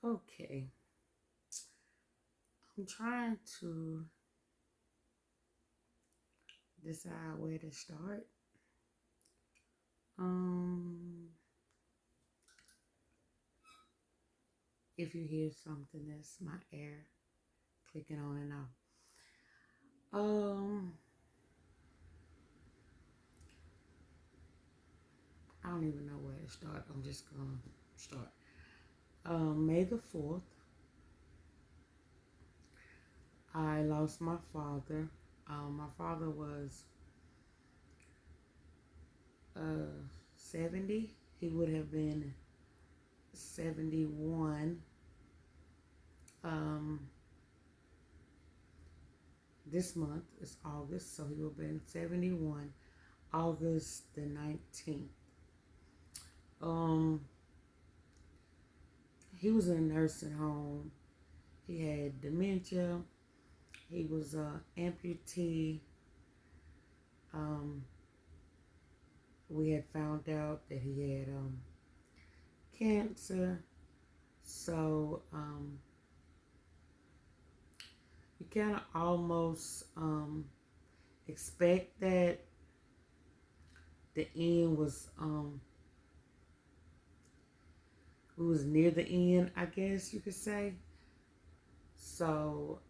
Okay, I'm trying to decide where to start. Um, if you hear something, that's my air clicking on and off. Um, I don't even know where to start. I'm just gonna start. May the 4th, I lost my father. My father was 70. He would have been 71. Um, this month is August, so he would have been 71, August the 19th. Um, he was in a nursing home. He had dementia. He was a amputee. Um, we had found out that he had cancer. So you kind of almost expect that the end was we was near the end, I guess you could say. So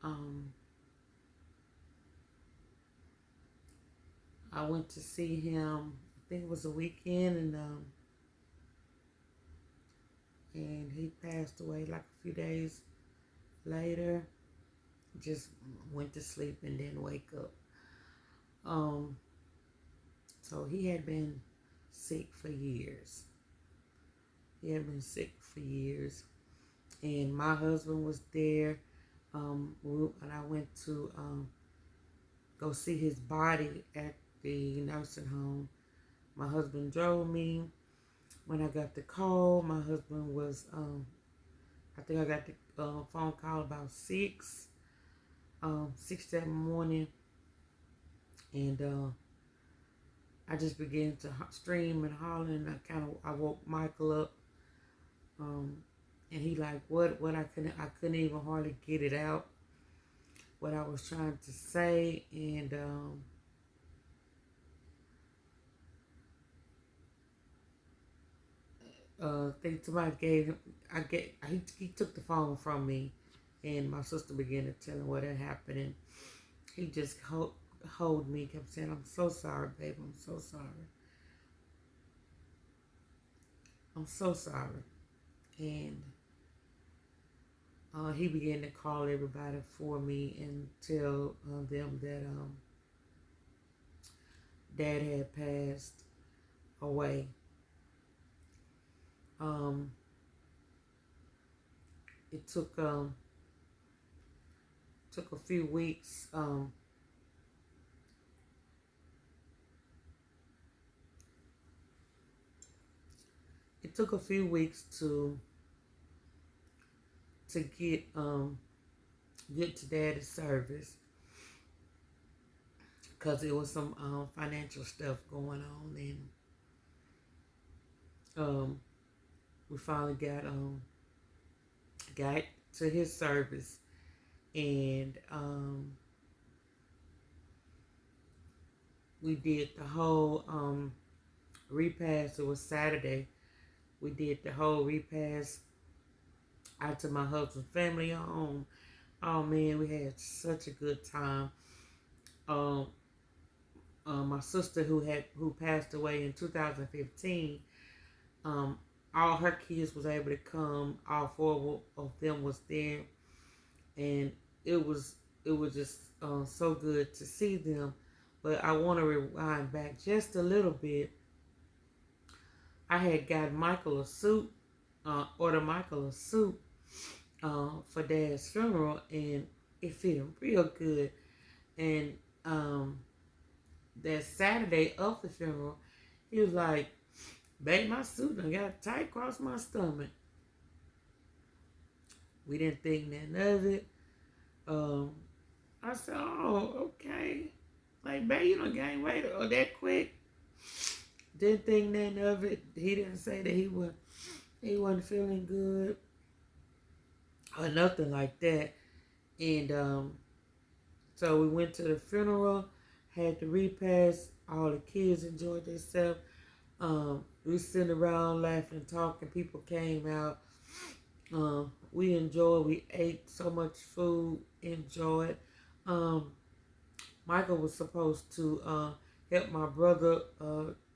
I went to see him. I think it was a weekend, and he passed away like a few days later. Just went to sleep and didn't wake up. Um, so he had been sick for years. He had been sick for years, and my husband was there. And I went to go see his body at the nursing home. My husband drove me. When I got the call, my husband was, I think I got the phone call about 6 that morning. And I just began to scream and holler, and I woke Michael up. And he like, what I couldn't even hardly get it out, what I was trying to say. And I think somebody gave him, he took the phone from me, and my sister began to tell him what had happened, and he just hold me, kept saying, "I'm so sorry, babe. I'm so sorry. I'm so sorry." And he began to call everybody for me and tell them that Dad had passed away. Um, it took a few weeks. It took a few weeks to get to Daddy's service, because it was some financial stuff going on, and we finally got to his service, and we did the whole repast. It was Saturday. We did the whole repast out to my husband's family home. Oh man, we had such a good time. Um, my sister who passed away in 2015, um, all her kids was able to come. All four of them was there, and it was it was just so good to see them. But I want to rewind back just a little bit. I had got Michael a suit, ordered Michael a suit for Dad's funeral, and it fit him real good. And that Saturday of the funeral, he was like, "Babe, my suit done got tight across my stomach." We didn't think nothing of it. Um, I said, "Oh, okay." Like, babe, you don't gain weight or that quick. Didn't think nothing of it. He didn't say that he wasn't feeling good. or nothing like that. And so we went to the funeral, had the repast. All the kids enjoyed themselves. We sitting around laughing and talking. People came out. We enjoyed. We ate so much food. Enjoyed. Um, Michael was supposed to help my brother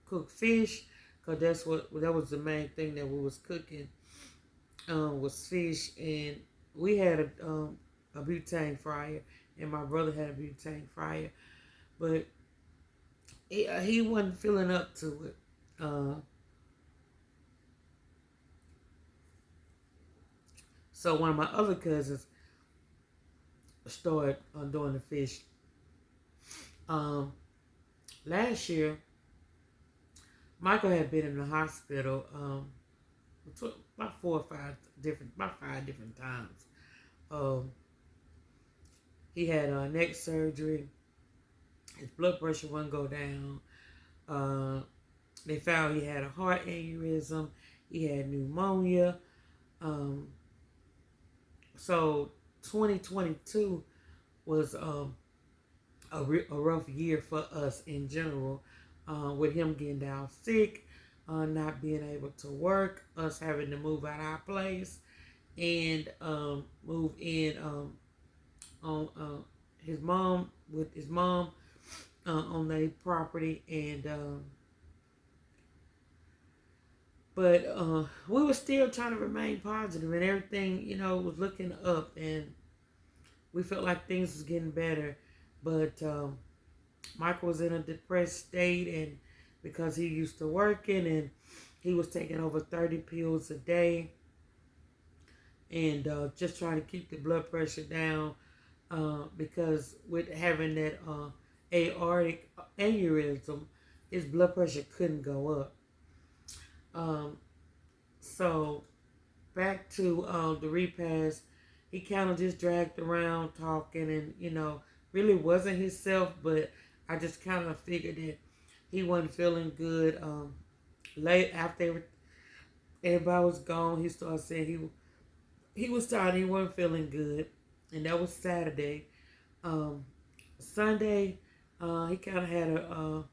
cook fish, cause that was the main thing that we was cooking was fish, and we had a butane fryer, and my brother had a butane fryer, but he wasn't feeling up to it. So one of my other cousins started doing the fish. Um, Last year, Michael had been in the hospital about about 5 different times. Um, he had neck surgery. His blood pressure wouldn't go down. Uh, they found he had a heart aneurysm. He had pneumonia. Um, so 2022 was a rough year for us in general, with him getting down sick, not being able to work, us having to move out our place and move in on his mom with his mom on their property, and but we were still trying to remain positive, and everything was looking up, and we felt like things was getting better, but Michael was in a depressed state, and because he used to working, and he was taking over 30 pills a day, and just trying to keep the blood pressure down, because with having that aortic aneurysm, his blood pressure couldn't go up. Um, so back to the repast, he kind of just dragged around talking, and really wasn't himself, but I just kind of figured that he wasn't feeling good. Late after everybody was gone, he started saying he was tired, he wasn't feeling good, and that was Saturday. Um, Sunday, he kind of had a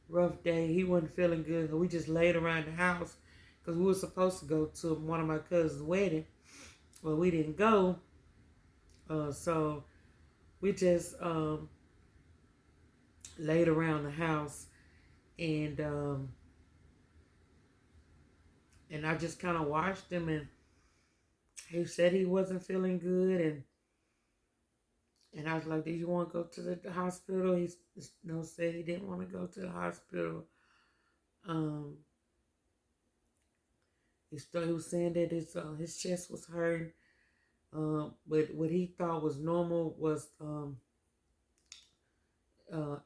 rough day. He wasn't feeling good, so we just laid around the house because we were supposed to go to one of my cousin's wedding. Well, we didn't go, so we just laid around the house, and and I just kind of watched him, and he said he wasn't feeling good, and I was like, "Do you want to go to the hospital?" He said he didn't want to go to the hospital. Um, he was saying that his chest was hurting, but what he thought was normal was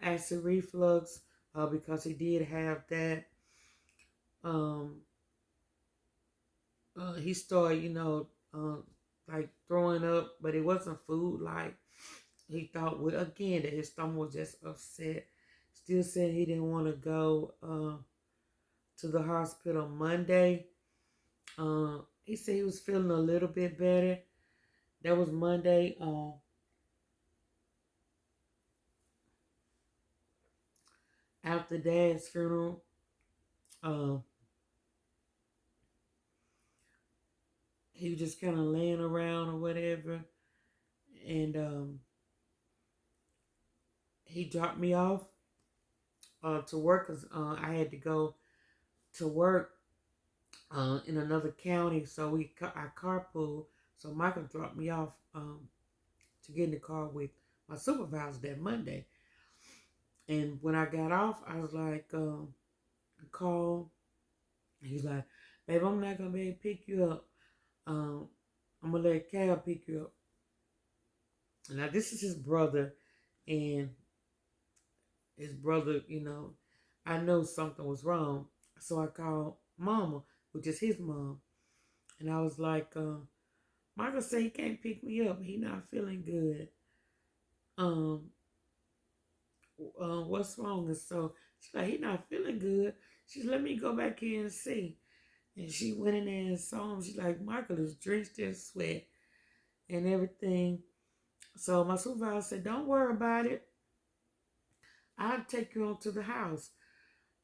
acid reflux, because he did have that. Um, he started, like throwing up, but it wasn't food. Like he thought, again, that his stomach was just upset. Still said he didn't want to go to the hospital Monday. He said he was feeling a little bit better. That was Monday. After Dad's funeral, um, he was just kind of laying around or whatever, and he dropped me off to work because I had to go to work in another county, so I carpool. So Michael dropped me off to get in the car with my supervisor that Monday. And when I got off, I was like, call. He's like, babe, I'm not gonna be able to pick you up. I'm gonna let Cal pick you up. Now this is his brother, and his brother, I know something was wrong, so I called Mama, which is his mom, and I was like, Michael said he can't pick me up. He not feeling good. Um, what's wrong? And so she's like, he not feeling good. She's let me go back here and see. And she went in there and saw him. She's like, Michael is drenched in sweat. and everything. So my supervisor said, "Don't worry about it. I'll take you on to the house."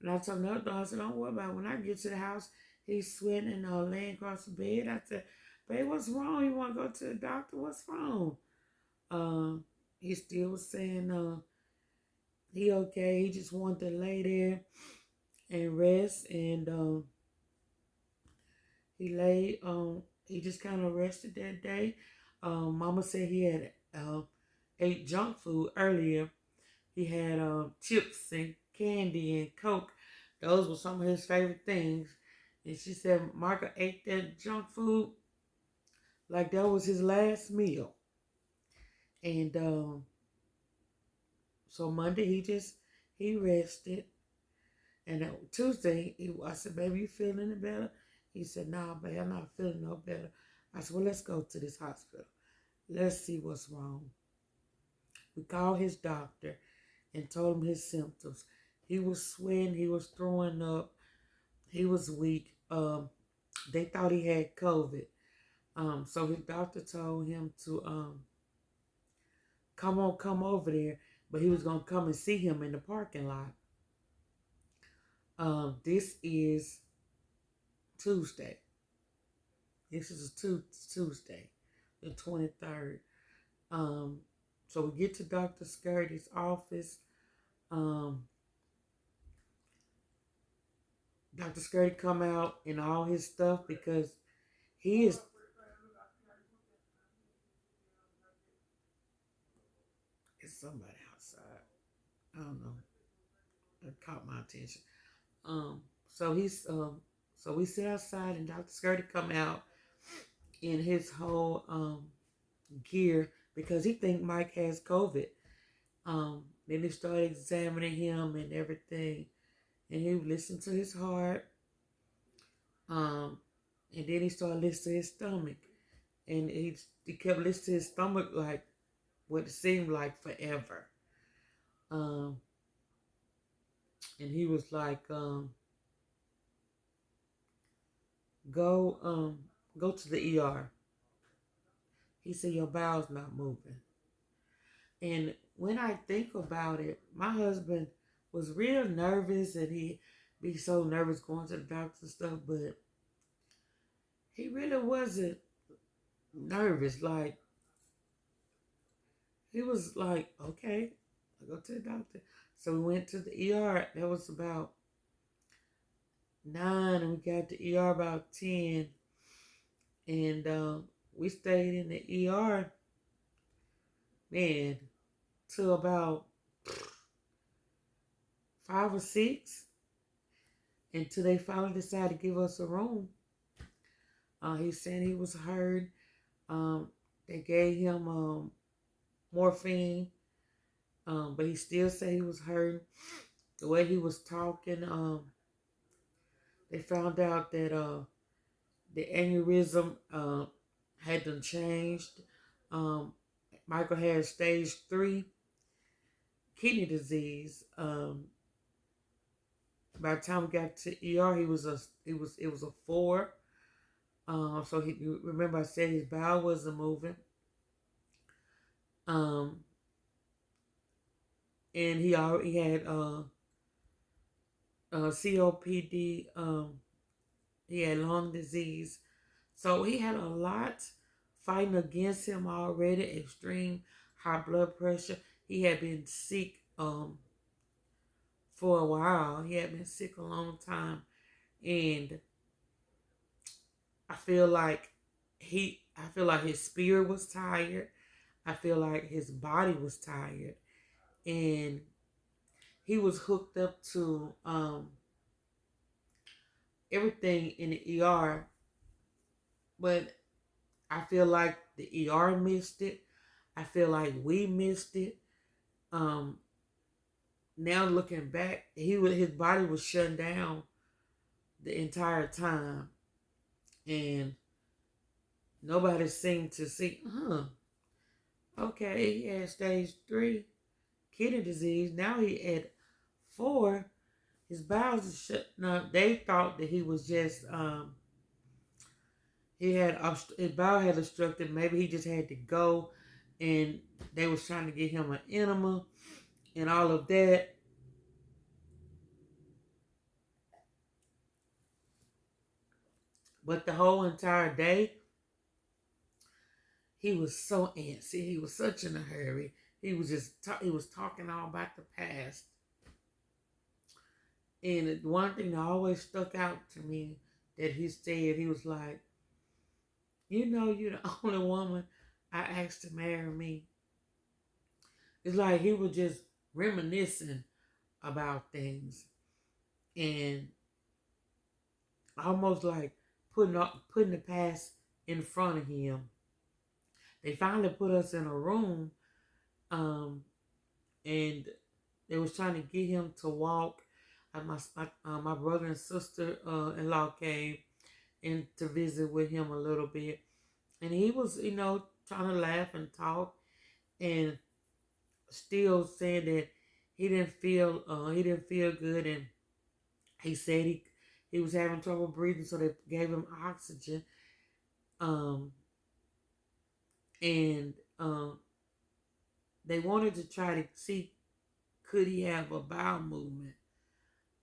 And I told another dog, I said, "Don't worry about it. When I get to the house, he's sweating and laying across the bed." I said, "Babe, what's wrong? You want to go to the doctor? What's wrong?" Um, he still was saying he okay. He just wanted to lay there and rest. And he lay, he just kind of rested that day. Mama said he had ate junk food earlier. He had chips and candy and Coke. Those were some of his favorite things. And she said Michael ate that junk food like that was his last meal. And so Monday he rested. And Tuesday I said, "Baby, you feeling any better?" He said, "Nah, babe, I'm not feeling no better." I said, "Well, let's go to this hospital. Let's see what's wrong." We called his doctor and told him his symptoms. He was sweating. He was throwing up. He was weak. They thought he had COVID. So his doctor told him to come over there, but he was gonna come and see him in the parking lot. This is Tuesday. This is Tuesday, the 23rd. Um, so we get to Dr. Skirty's office. Um, Dr. Skirty come out in all his stuff because he is. It's somebody outside. I don't know. It caught my attention. Um, so he's so we sit outside and Dr. Skirty come out in his whole gear because he think Mike has COVID. Then they started examining him and everything, and he listened to his heart. Um, and then he started listening to his stomach, and he kept listening to his stomach like what it seemed like forever. Um, and he was like, "Go, go to the ER." He said, "Your bowel's not moving." And when I think about it, my husband was real nervous, and he be so nervous going to the doctor and stuff, but he really wasn't nervous. Like he was like, "Okay, I'll go to the doctor." So we went to the ER. That was about 9, and we got to the ER about 10. And we stayed in the ER, man, till about 5 or 6, until they finally decided to give us a room. He said he was hurt. Um, they gave him morphine, but he still said he was hurting. The way he was talking, they found out that the aneurysm had done changed. Um, Michael had stage 3 kidney disease. By the time we got to ER, it was a 4. So he remember I said his bowel wasn't moving. Um, and he already had COPD. He had lung disease, so he had a lot fighting against him already. Extreme high blood pressure. He had been sick for a while. He had been sick a long time, and I feel like I feel like his spirit was tired. I feel like his body was tired, and he was hooked up to everything in the ER, but I feel like the ER missed it. I feel like we missed it. Um, Now looking back, his body was shutting down the entire time, and nobody seemed to see. Okay, he had stage 3 kidney disease. Now he had 4. His bowels are shut. Now they thought that he was just his bowel had obstructed. Maybe he just had to go, and they was trying to get him an enema and all of that. But the whole entire day, he was so antsy. He was such in a hurry. He was talking all about the past. And one thing that always stuck out to me that he said, he was like, you know, you're the only woman I asked to marry me. It's like he was just reminiscing about things and almost like putting the past in front of him. They finally put us in a room, um, and they was trying to get him to walk. My brother and sister in law came in to visit with him a little bit, and he was, trying to laugh and talk, and still saying that he didn't feel good, and he said he was having trouble breathing, so they gave him oxygen, um, and they wanted to try to see could he have a bowel movement,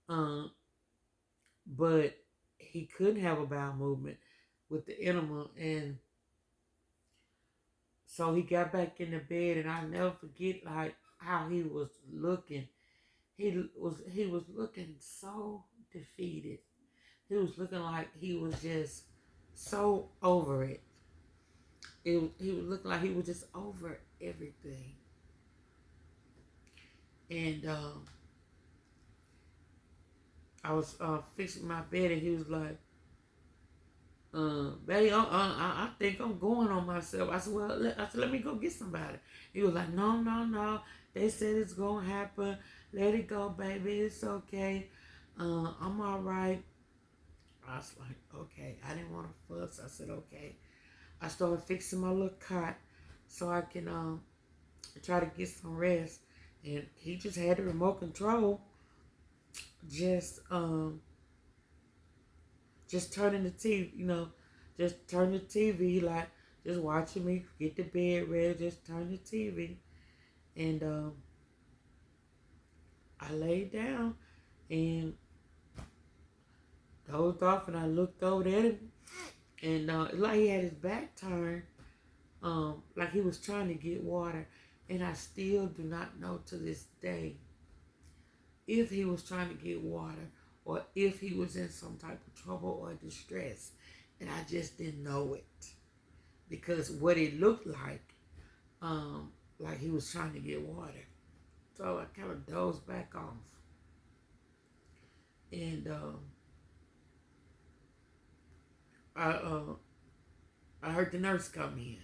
um, but he couldn't have a bowel movement with the enema, and so he got back in the bed, and I'll never forget like how he was looking. He was looking so defeated. He was looking like he was just so over it. He was looking like he was just over everything. And I was fixing my bed, and he was like, baby, I think I'm going on myself. I said, well, let me go get somebody. He was like, no, no, no. They said it's going to happen. Let it go, baby. It's okay. I'm all right. I was like, okay. I didn't want to fuss. I said, okay. I started fixing my little cot so I can try to get some rest. And he just had the remote control, just just turning the TV, just turn the TV, like just watching me get the bed ready, just turn the TV. And I laid down and dozed off, and I looked over at him, and it's like he had his back turned, like he was trying to get water. And I still do not know to this day if he was trying to get water or if he was in some type of trouble or distress. And I just didn't know it because what it looked like he was trying to get water. So I kind of dozed back off. And I I heard the nurse come in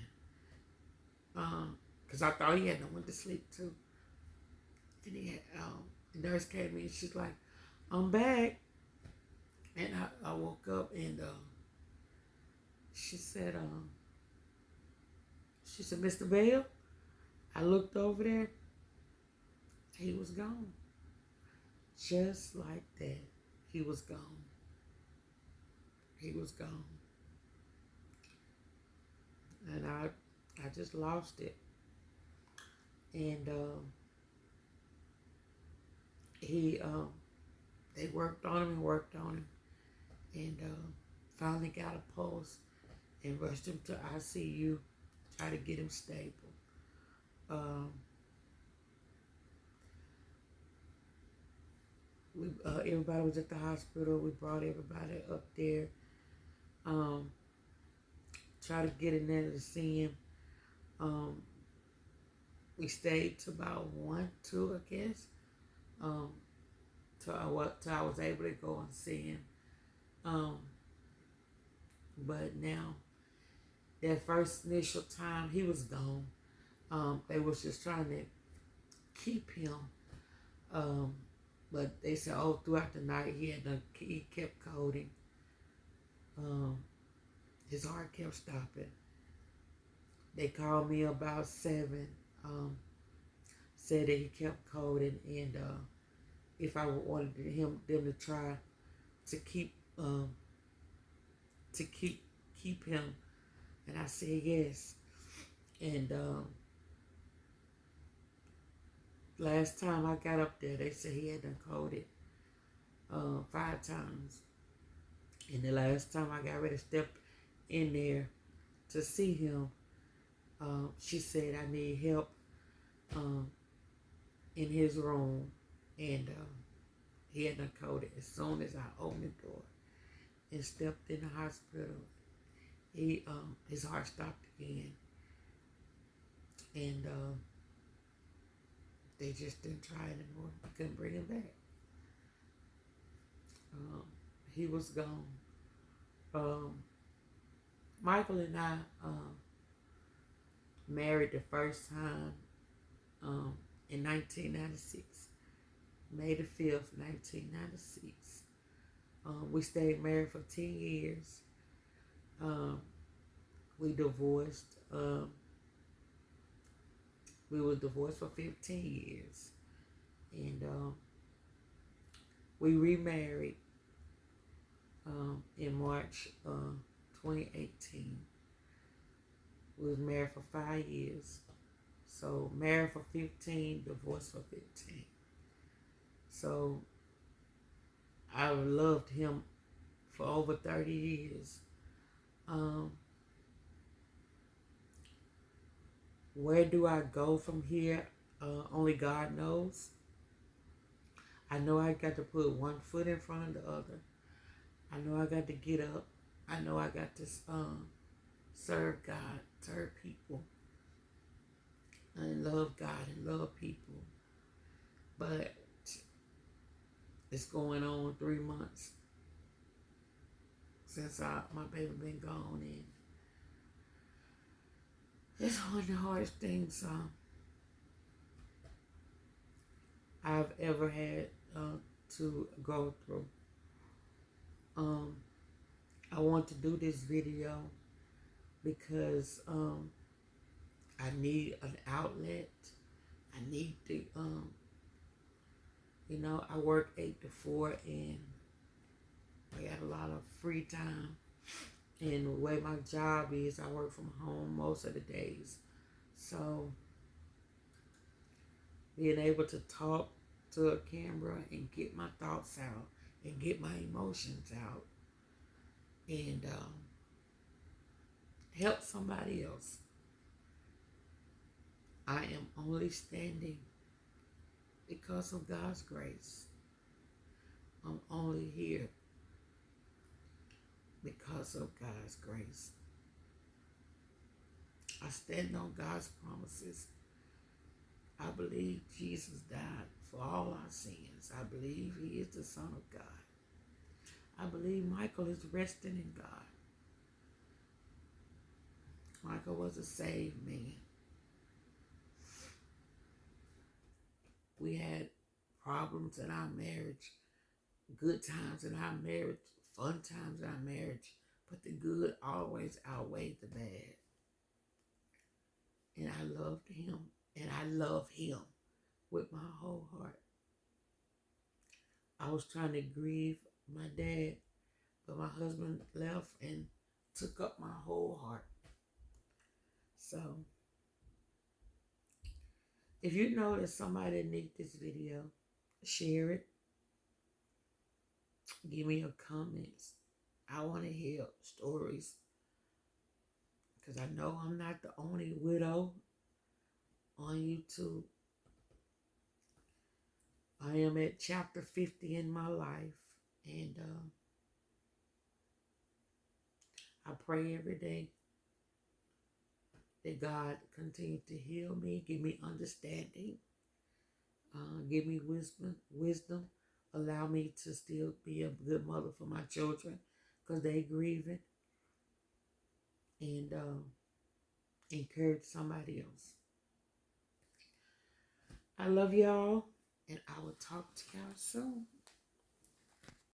because I thought he had no one to sleep too. And the nurse came in. She's like, "I'm back," and I woke up, and she said, "Mr. Bell." I looked over there. He was gone, just like that. He was gone. He was gone, and I just lost it. And he they worked on him and worked on him, and finally got a pulse and rushed him to ICU, try to get him stable. Um, Everybody was at the hospital. We brought everybody up there. Um, Try to get in there to see him. Um, we stayed to about 1, 2, I guess. Um, till I was able to go and see him. Um, but now, that first initial time, he was gone. They was just trying to keep him. But they said, oh, throughout the night he kept coding. His heart kept stopping. They called me about 7. Said that he kept coding, and if I wanted them to try to keep keep him? And I said yes. And last time I got up there, they said he had done coded 5 times. And the last time I got ready to step in there to see him, she said I need help in his room. And he had done coded. As soon as I opened the door and stepped in the hospital, his heart stopped again. And they just didn't try anymore. I couldn't bring him back. He was gone. Michael and I married the first time in 1996, May the 5th, 1996. We stayed married for 10 years. We divorced. We were divorced for 15 years. And we remarried in March 2018. We was married for 5 years. So married for 15, divorced for 15. So I loved him for over 30 years. Where do I go from here? Only God knows. I know I got to put one foot in front of the other. I know I got to get up. I know I got to serve God, serve people, and love God and love people. But it's going on 3 months since my baby been gone, and it's one of the hardest things I've ever had to go through. I want to do this video because I need an outlet. I need to, I work 8 to 4 and I got a lot of free time. And the way my job is, I work from home most of the days. So being able to talk to a camera and get my thoughts out and get my emotions out and help somebody else. I am only standing because of God's grace. I'm only here because of God's grace. I stand on God's promises. I believe Jesus died for all our sins. I believe he is the Son of God. I believe Michael is resting in God. Michael was a saved man. We had problems in our marriage, good times in our marriage, fun times in our marriage, but the good always outweighed the bad. And I loved him, and I love him with my whole heart. I was trying to grieve my dad, but my husband left and took up my whole heart. So, if you know that somebody needs this video, share it. Give me your comments. I want to hear stories because I know I'm not the only widow on YouTube. I am at chapter 50 in my life, and I pray every day that God continue to heal me, give me understanding, give me wisdom, allow me to still be a good mother for my children because they grieving, and encourage somebody else. I love y'all, and I will talk to y'all soon.